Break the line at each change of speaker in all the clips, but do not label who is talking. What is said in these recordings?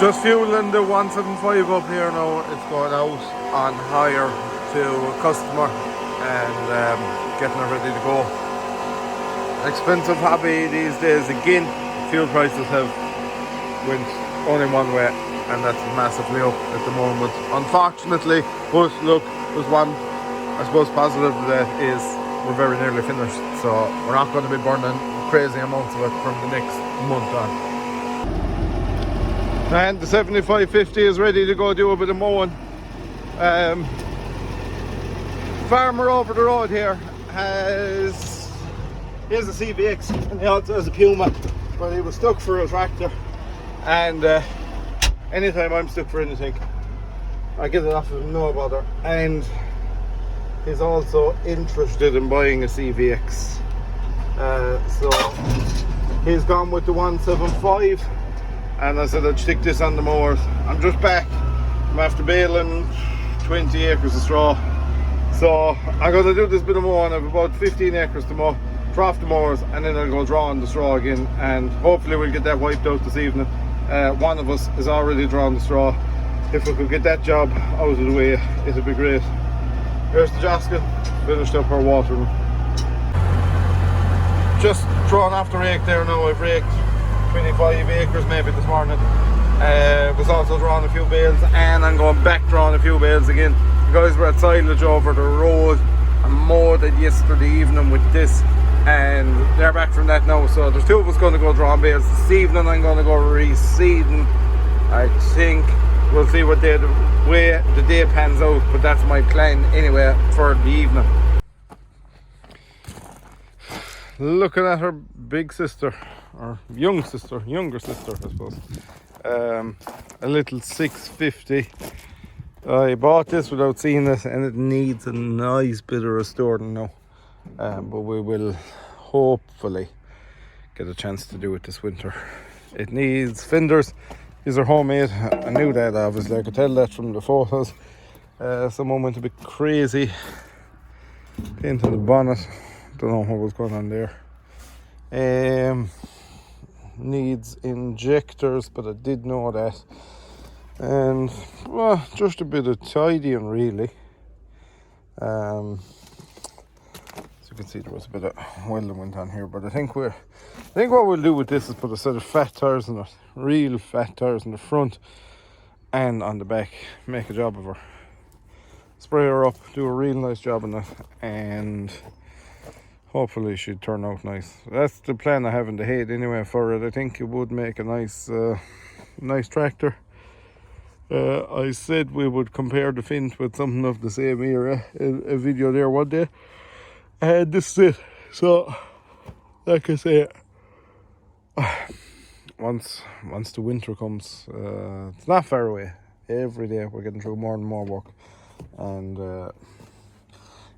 Just fueling the 175 up here now. It's going out on hire to a customer and getting it ready to go. Expensive hobby these days again. Fuel prices have went only one way, and that's massively up at the moment, unfortunately. But look, there's one, I suppose, positive that is we're very nearly finished, so we're not going to be burning crazy amounts of it from the next month on. And the 7550 is ready to go do a bit of mowing. Farmer over the road here has a CVX and he also has a Puma, but he was stuck for a tractor, and anytime I'm stuck for anything I get it off of him, no bother. And he's also interested in buying a CVX, so he's gone with the 175. And I said I'd stick this on the mowers. I'm just back. I'm after baling 20 acres of straw. So I'm going to do this bit of mowing. I have about 15 acres to mow, trough the mowers, and then I'll go drawing the straw again. And hopefully we'll get that wiped out this evening. One of us is already drawing the straw. If we could get that job out of the way, it'd be great. Here's the Joskin. Finished up our watering. Just throwing off the rake there now. I've raked 25 acres maybe this morning. Was also drawing a few bales, and I'm going back drawing a few bales again. The guys were at silage over the road. I mowed it yesterday evening with this, and they're back from that now. So there's two of us going to go drawing bales this evening. I'm going to go reseeding. I think we'll see what the way the day pans out, but that's my plan anyway for the evening. Looking at her big sister, or younger sister I suppose, a little 650. I bought this without seeing it, and it needs a nice bit of restoring now, but we will hopefully get a chance to do it this winter. It needs fenders. These are homemade. I knew that, obviously. I could tell that from the photos. Someone went a bit crazy painting the bonnet. Don't know what was going on there. Needs injectors, but I did know that. And well, just a bit of tidying really. As you can see, there was a bit of welding went on here, but I think what we'll do with this is put a set of fat tires in it, real fat tires in the front and on the back. Make a job of her. Spray her up, do a real nice job on that, and hopefully it should turn out nice. That's the plan I have in the head anyway for it. I think it would make a nice nice tractor. I said we would compare the fendt with something of the same era, a video there one day, and this is it. So like I say, once the winter comes, it's not far away. Every day we're getting through more and more work, and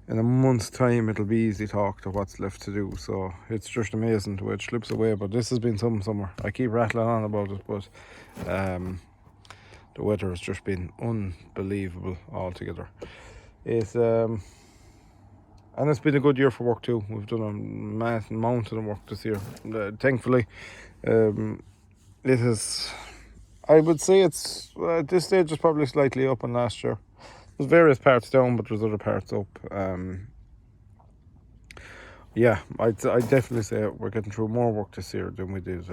in a month's time it'll be easy talk to what's left to do. So it's just amazing the way it slips away. But this has been some summer. I keep rattling on about it, but the weather has just been unbelievable altogether. It's and it's been a good year for work too. We've done a mountain of work this year. Thankfully, it is. I would say it's at this stage it's probably slightly up on last year. There's various parts down, but there's other parts up. Yeah, I'd definitely say we're getting through more work this year than we did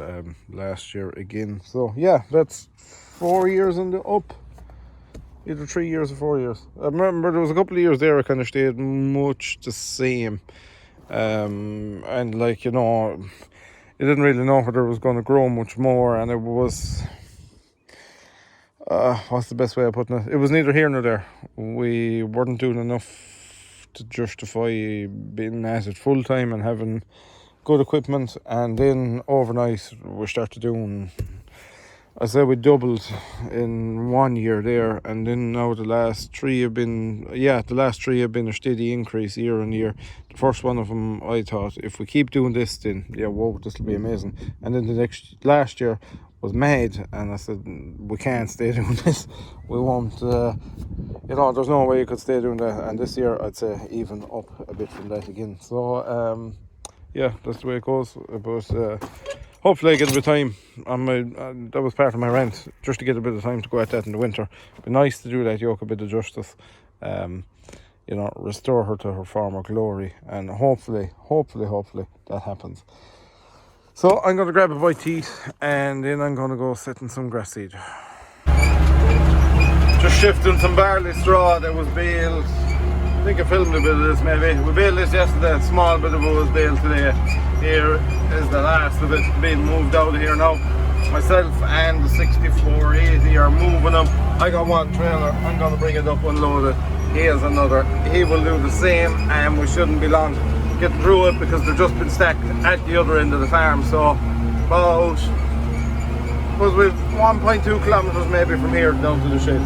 last year again. So yeah, that's 4 years in the up. Either 3 years or 4 years. I remember there was a couple of years there I kind of stayed much the same. And like, you know, you didn't really know whether it was going to grow much more, and it was... what's the best way of putting it? It was neither here nor there. We weren't doing enough to justify being at it full time and having good equipment. And then overnight we started doing, I say we doubled in 1 year there, and then now the last three have been a steady increase year on year. The first one of them, I thought, if we keep doing this, then yeah, whoa, this will be amazing. And then last year was mad, and I said, we can't stay doing this. We won't, there's no way you could stay doing that. And this year, I'd say even up a bit from that again. So, yeah, that's the way it goes. But hopefully I get a bit of time on my, that was part of my rent, just to get a bit of time to go at that in the winter. It'd be nice to do that yoke a bit of justice, you know, restore her to her former glory, and hopefully that happens. So I'm going to grab a bite to eat, and then I'm going to go sit in some grass seed. Just shifting some barley straw that was baled. I think I filmed a bit of this maybe. We baled this yesterday, a small bit of it was baled today. Here is the last of it being moved out of here now. Myself and the 6480 are moving them. I got one trailer, I'm going to bring it up, unload it. He has another. He will do the same, and we shouldn't be long getting through it because they've just been stacked at the other end of the farm. So about, was with 1.2 kilometers maybe from here down to the shed.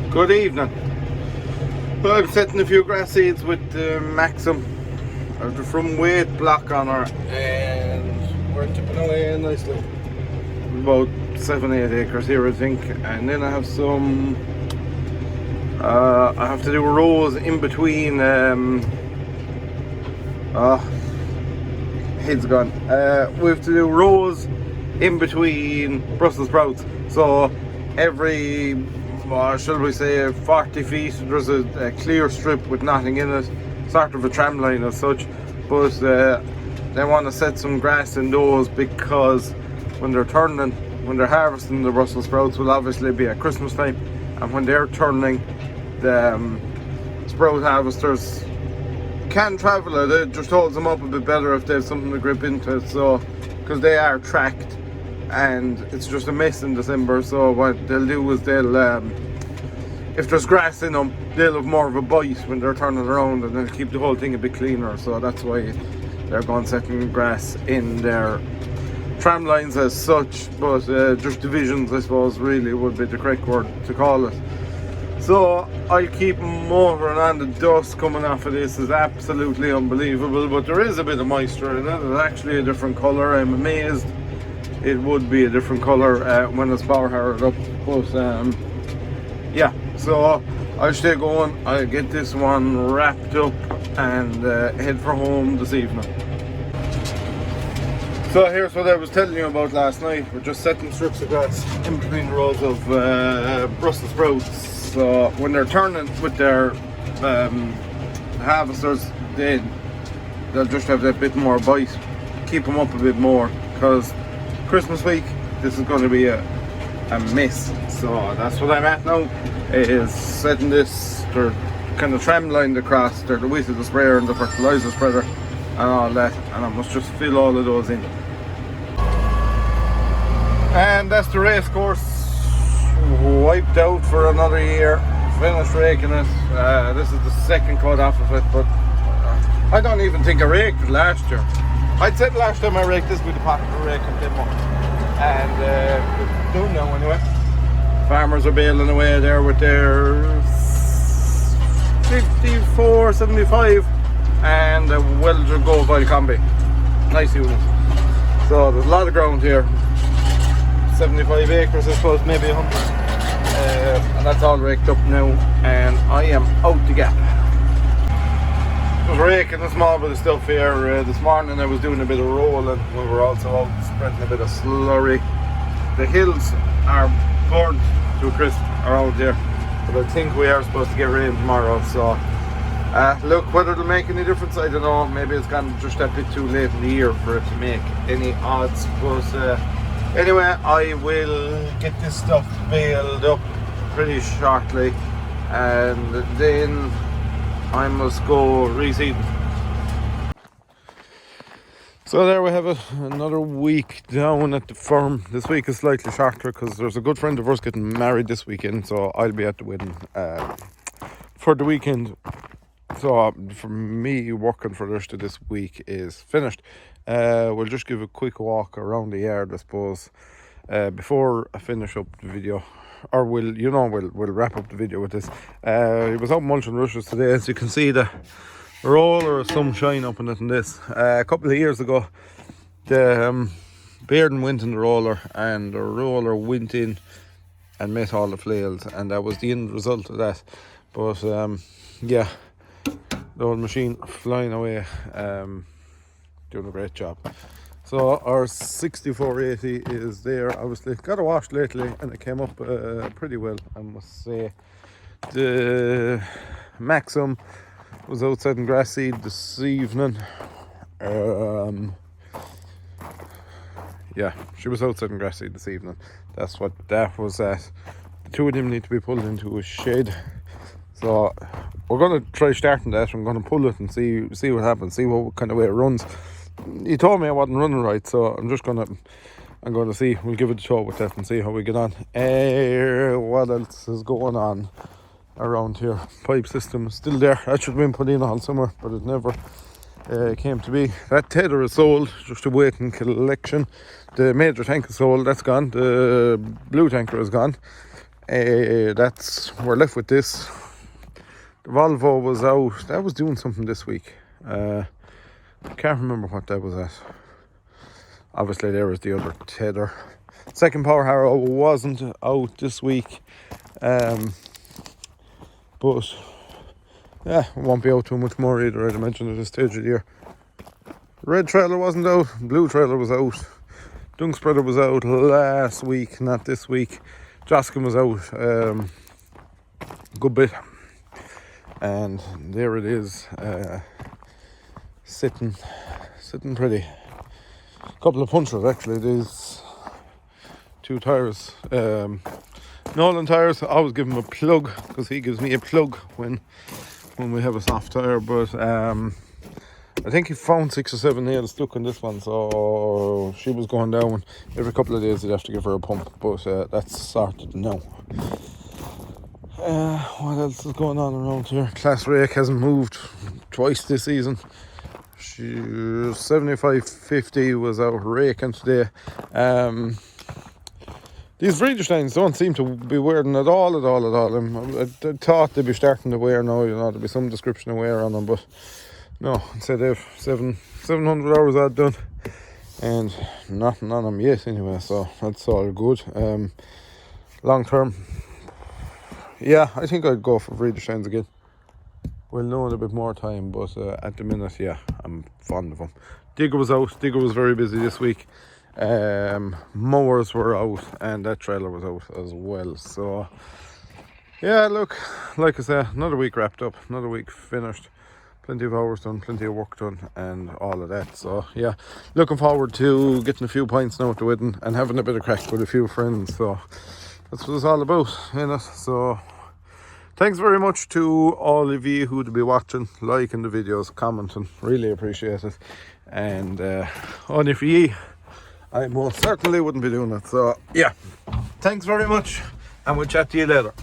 Good evening. Well, I'm setting a few grass seeds with Maxim. I have the from weight block on her, and we're tipping away nicely. About 7-8 acres here, I think. And then I have some, I have to do rows in between, head's gone. We have to do rows in between Brussels sprouts. So every, shall we say, 40 feet, there's a clear strip with nothing in it, sort of a tramline as such. But they want to set some grass in those because when they're turning, when they're harvesting the Brussels sprouts, will obviously be at Christmas time, and when they're turning, the sprout harvesters can travel it. It just holds them up a bit better if they have something to grip into it. So, because they are tracked, and it's just a mess in December. So what they'll do is they'll, if there's grass in them, they'll have more of a bite when they're turning around, and they'll keep the whole thing a bit cleaner. So that's why they're going setting grass in their tram lines as such, but just divisions, I suppose, really would be the correct word to call it. So I'll keep motoring on. The dust coming off of this is absolutely unbelievable, but there is a bit of moisture in it. It's actually a different colour. I'm amazed it would be a different colour when it's power harrowed up, but yeah, so I'll stay going. I'll get this one wrapped up and head for home this evening. So here's what I was telling you about last night. We're just setting strips of grass in between the rows of Brussels sprouts. So when they're turning with their harvesters, they'll just have that bit more bite, keep them up a bit more, because Christmas week, this is going to be a mess. So that's what I'm at now, is setting this, they're kind of tram lined across, they're the width of the sprayer and the fertilizer spreader and all that, and I must just fill all of those in. And that's the race course wiped out for another year. Finished raking it. This is the second cut off of it, but I don't even think I raked it last year. I'd said last time I raked this with the pocket rake and demo, and we're doing now anyway. Farmers are baling away there with their 5475 and a Welder Gold Oil Combi. Nice unit. So there's a lot of ground here. 75 acres, I suppose, maybe 100. And that's all raked up now, and I am out the gap. I was raking a small bit of stuff here. This morning I was doing a bit of rolling. We were also out spreading a bit of slurry. The hills are burnt to a crisp around here, but I think we are supposed to get rain tomorrow. So look, whether it'll make any difference, I don't know. Maybe it's gone just a bit too late in the year for it to make any odds, but anyway, I will get this stuff baled up pretty shortly, and then I must go reseeding. So there we have it, another week down at the farm. This week is slightly shorter because there's a good friend of ours getting married this weekend, so I'll be at the wedding for the weekend. So for me, working for the rest of this week is finished. We'll just give a quick walk around the yard, I suppose, before I finish up the video, or we'll wrap up the video with this. It was out mulching rushes today, as you can see the roller of sunshine up in it and this. A couple of years ago, the bearding went in the roller, and the roller went in and met all the flails, and that was the end result of that. But yeah, the old machine flying away. doing a great job. So our 6480 is there. Obviously got it washed lately and it came up pretty well, I must say. The Maxim was outside in grass seed this evening. Yeah, she was outside in grass seed this evening. That's what that was at. The two of them need to be pulled into a shed. So we're going to try starting that. I'm going to pull it and see what happens, see what kind of way it runs. He told me I wasn't running right, so I'm going to see. We'll give it a shot with that and see how we get on. What else is going on around here? Pipe system is still there. That should have been put in all summer, but it never came to be. That tether is sold, just a waiting collection. The major tank is sold, that's gone. The blue tanker is gone. We're left with this. The Volvo was out. That was doing something this week. I can't remember what that was at. Obviously there was the other tether. Second power harrow wasn't out this week. But yeah, it won't be out too much more either, I'd imagine, at this stage of the year. Red trailer wasn't out. Blue trailer was out. Dung spreader was out last week, not this week. Joskin was out a good bit. And there it is, sitting pretty. Couple of punchers actually. These two tires, Nolan tires. I always give him a plug because he gives me a plug when we have a soft tire. But I think he found 6 or 7 nails stuck in this one, so she was going down. Every couple of days he'd have to give her a pump, but that's sorted now. What else is going on around here? Class Rake hasn't moved twice this season. 7550 was out raking today. These Friedrichsteins don't seem to be wearing at all. I thought they'd be starting to wear now, there'd be some description of wear on them, but no, I'd say they've 700 hours odd done and nothing on them yet anyway, so that's all good. Long term, yeah, I think I'd go for Friedrichsteins again. We'll know in a bit more time, but at the minute, yeah, I'm fond of them. Digger was out. Digger was very busy this week. Mowers were out, and that trailer was out as well. So, yeah, look, like I said, another week wrapped up, another week finished. Plenty of hours done, plenty of work done, and all of that. So, yeah, looking forward to getting a few pints now at the wedding and having a bit of crack with a few friends. So, that's what it's all about, So, thanks very much to all of you who'd be watching, liking the videos, commenting. Really appreciate it. And only for ye, I most certainly wouldn't be doing it. So, yeah, thanks very much, and we'll chat to you later.